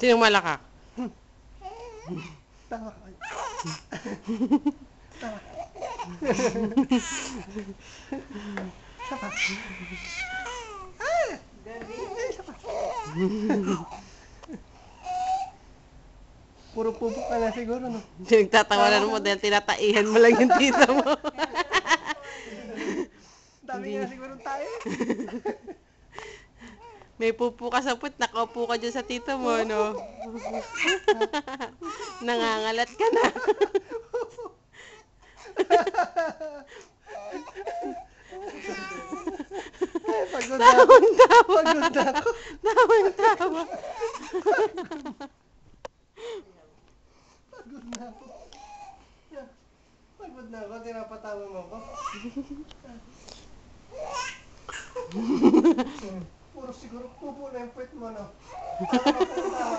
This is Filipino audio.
Sinong malakak? Tawa ka. Tawa. Sapa. Sapa. Puro pupo ka na siguro, no? Nagtatawanan mo dahil tinataihan mo lang yung tita mo. Dami nga siguro tayo. May pupo ka sa puwet, nakaupo ka dyan sa tita mo, no? Nangangalat ka na. Pagod na ako. Tawang-tawa. Pagod na ako. Tawang-tawa. Pagod na ako. Pagod na ako. Tinapatawa mo ako. Puro siguro pupo na yung puwet mo, no? Tawa ka na tawa.